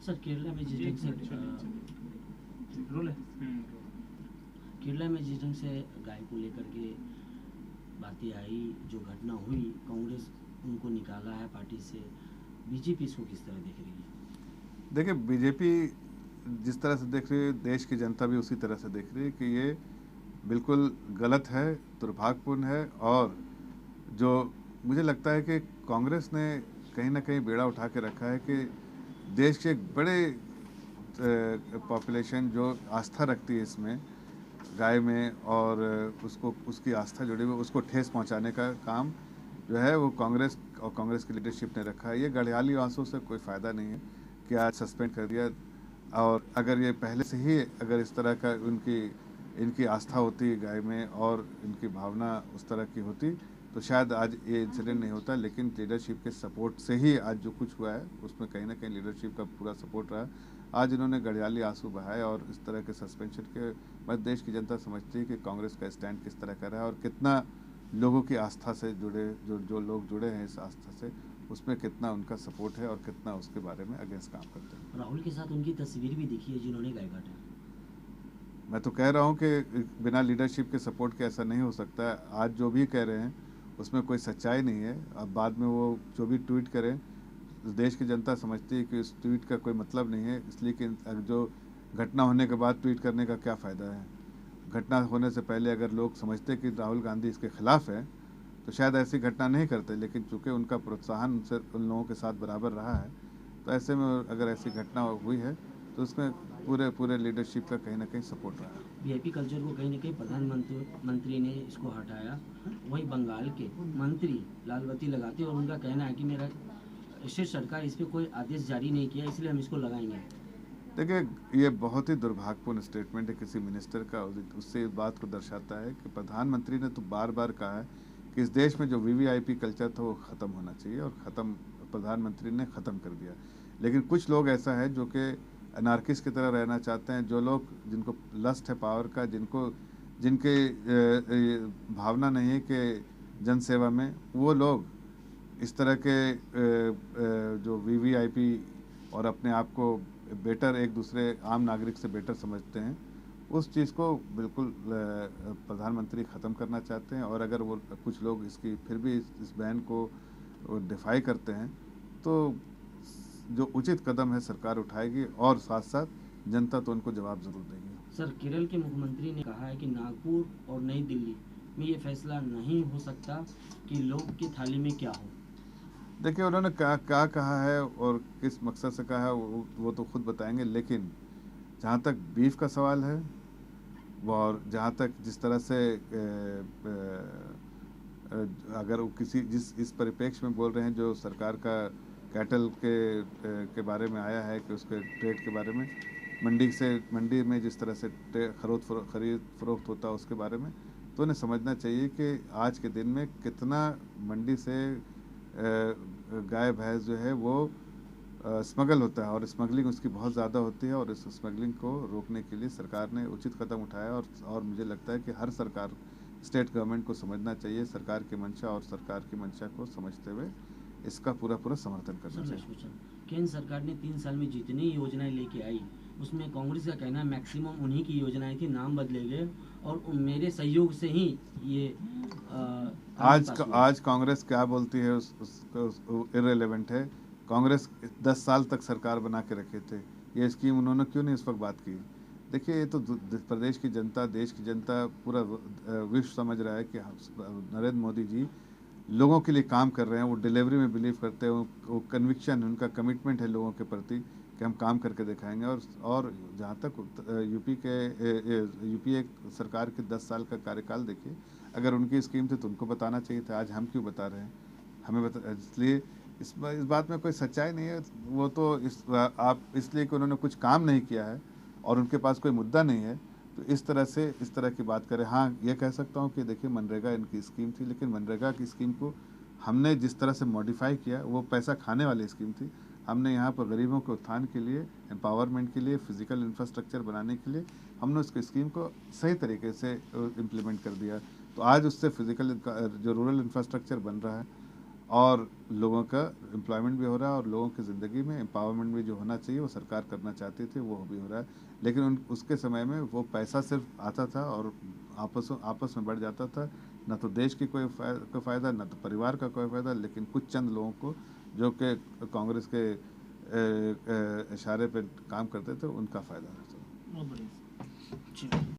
Sir Kerala में जिस ढंग से केरला में जिस ढंग से गाय को लेकर के बातें आई, जो घटना हुई, कांग्रेस उनको निकाला है पार्टी से, बीजेपी इसको किस तरह देख रही है? देखिए, बीजेपी जिस तरह से देख रही है, देश की जनता भी उसी तरह से देख रही है कि ये बिल्कुल गलत है, दुर्भाग्यपूर्ण है। और जो मुझे लगता है कि कांग्रेस ने कहीं ना कहीं बेड़ा उठा के रखा है कि देश के एक बड़े पॉपुलेशन जो आस्था रखती है इसमें, गाय में, और उसको उसकी आस्था जुड़ी हुई, उसको ठेस पहुंचाने का काम जो है वो कांग्रेस और कांग्रेस की लीडरशिप ने रखा है। ये गढ़ियाली आंसू से कोई फ़ायदा नहीं है कि आज सस्पेंड कर दिया। और अगर ये पहले से ही अगर इस तरह का इनकी आस्था होती गाय में और इनकी भावना उस तरह की होती तो शायद आज ये इंसिडेंट नहीं होता। लेकिन लीडरशिप के सपोर्ट से ही आज जो कुछ हुआ है उसमें कहीं ना कहीं लीडरशिप का पूरा सपोर्ट रहा। आज इन्होंने गढ़ियाली आंसू बहाए और इस तरह के सस्पेंशन के बाद देश की जनता समझती है कि कांग्रेस का स्टैंड किस तरह का रहा है और कितना लोगों की आस्था से जुड़े जो लोग जुड़े हैं इस आस्था से, उसमें कितना उनका सपोर्ट है और कितना उसके बारे में अगेंस्ट काम करते हैं। राहुल के साथ उनकी तस्वीर भी दिखी है जिन्होंने गाय काटा। मैं तो कह रहा हूँ कि बिना लीडरशिप के सपोर्ट के ऐसा नहीं हो सकता है। आज जो भी कह रहे हैं उसमें कोई सच्चाई नहीं है। अब बाद में वो जो भी ट्वीट करें, देश की जनता समझती है कि इस ट्वीट का कोई मतलब नहीं है, इसलिए कि जो घटना होने के बाद ट्वीट करने का क्या फ़ायदा है। घटना होने से पहले अगर लोग समझते कि राहुल गांधी इसके खिलाफ है तो शायद ऐसी घटना नहीं करते। लेकिन चूंकि उनका प्रोत्साहन उनसे उन लोगों के साथ बराबर रहा है, तो ऐसे में अगर ऐसी घटना हुई है तो उसमें पूरे लीडरशिप का कहीं ना कहीं सपोर्ट रहा है। वीआईपी कल्चर को कहीं ना कहीं प्रधानमंत्री ने इसको हटाया। वहीं बंगाल के मंत्री लाल बत्ती लगाते और उनका कहना है कि मेरा स्टेट सरकार इस पर कोई आदेश जारी नहीं किया, इसलिए हम इसको लगाएंगे। देखिए, ये बहुत ही दुर्भाग्यपूर्ण स्टेटमेंट है किसी मिनिस्टर का। उससे इस बात को दर्शाता है कि प्रधानमंत्री ने तो बार बार कहा है कि इस देश में जो वीवीआईपी कल्चर था वो ख़त्म होना चाहिए, और प्रधानमंत्री ने ख़त्म कर दिया। लेकिन कुछ लोग ऐसा है जो कि अनार्किस्ट की तरह रहना चाहते हैं, जो लोग जिनको लस्ट है पावर का, जिनके भावना नहीं है कि जनसेवा में, वो लोग इस तरह के जो वीवीआईपी और अपने आप को बेटर, एक दूसरे आम नागरिक से बेटर समझते हैं, उस चीज़ को बिल्कुल प्रधानमंत्री ख़त्म करना चाहते हैं। और अगर वो कुछ लोग इसकी फिर भी इस बैन को डिफाई करते हैं तो जो उचित कदम है सरकार उठाएगी, और साथ साथ जनता तो उनको जवाब ज़रूर देगी। सर केरल के मुख्यमंत्री ने कहा है कि नागपुर और नई दिल्ली में ये फैसला नहीं हो सकता कि लोग की थाली में क्या हो। देखिए, उन्होंने क्या कहा है और किस मकसद से कहा है वो तो खुद बताएंगे। लेकिन जहाँ तक बीफ का सवाल है, और जहाँ तक जिस तरह से अगर वो किसी इस परिप्रेक्ष्य में बोल रहे हैं जो सरकार का कैटल के बारे में आया है कि उसके ट्रेड के बारे में, मंडी में जिस तरह से खरीद फरोख्त होता है उसके बारे में, तो उन्हें समझना चाहिए कि आज के दिन में कितना मंडी से गाय भैंस जो है वो स्मगल होता है, और स्मगलिंग उसकी बहुत ज़्यादा होती है। और इस स्मगलिंग को रोकने के लिए सरकार ने उचित कदम उठाया। और मुझे लगता है कि हर सरकार, स्टेट गवर्नमेंट को समझना चाहिए सरकार की मंशा, और सरकार की मंशा को समझते हुए इसका पूरा समर्थन करना चाहिए। केंद्र सरकार ने 3 साल में जितनी योजनाएं लेके आई, उसमें कांग्रेस का कहना है मैक्सिमम उन्हीं की योजनाएं थी, नाम बदले गए और मेरे सहयोग से ही ये आज कांग्रेस क्या बोलती है उसको इररिलेवेंट है। कांग्रेस 10 साल तक सरकार बना के रखे थे, ये स्कीम उन्होंने क्यों नहीं इस वक्त बात की। देखिए, ये तो प्रदेश की जनता, देश की जनता, पूरा विश्व समझ रहा है कि नरेंद्र मोदी जी लोगों के लिए काम कर रहे हैं। वो डिलीवरी में बिलीव करते हैं, वो कन्विक्शन, उनका कमिटमेंट है लोगों के प्रति कि हम काम करके दिखाएंगे। और जहाँ तक यूपीए सरकार के 10 साल का कार्यकाल देखिए, अगर उनकी स्कीम थी तो उनको बताना चाहिए था। आज हम क्यों बता रहे हैं, हमें इसलिए इस बात में कोई सच्चाई नहीं है। वो तो इसलिए कि उन्होंने कुछ काम नहीं किया है और उनके पास कोई मुद्दा नहीं है तो इस तरह की बात करें। हाँ, ये कह सकता हूँ कि देखिए, मनरेगा इनकी स्कीम थी, लेकिन मनरेगा की स्कीम को हमने जिस तरह से मॉडिफाई किया, वो पैसा खाने वाली स्कीम थी। हमने यहाँ पर गरीबों के उत्थान के लिए, एम्पावरमेंट के लिए, फिजिकल इंफ्रास्ट्रक्चर बनाने के लिए हमने उसकी स्कीम को सही तरीके से इम्प्लीमेंट कर दिया। तो आज उससे फिजिकल जो रूरल इंफ्रास्ट्रक्चर बन रहा है, और लोगों का एम्प्लॉयमेंट भी हो रहा है और लोगों की ज़िंदगी में एम्पावरमेंट भी जो होना चाहिए वो सरकार करना चाहती थी, वो भी हो रहा है। लेकिन उसके समय में वो पैसा सिर्फ आता था और आपस में बढ़ जाता था, ना तो देश की कोई फ़ायदा, ना तो परिवार का कोई फ़ायदा, लेकिन कुछ चंद लोगों को जो कि कांग्रेस के इशारे पे काम करते थे उनका फ़ायदा रहता था। बहुत बढ़िया। जी।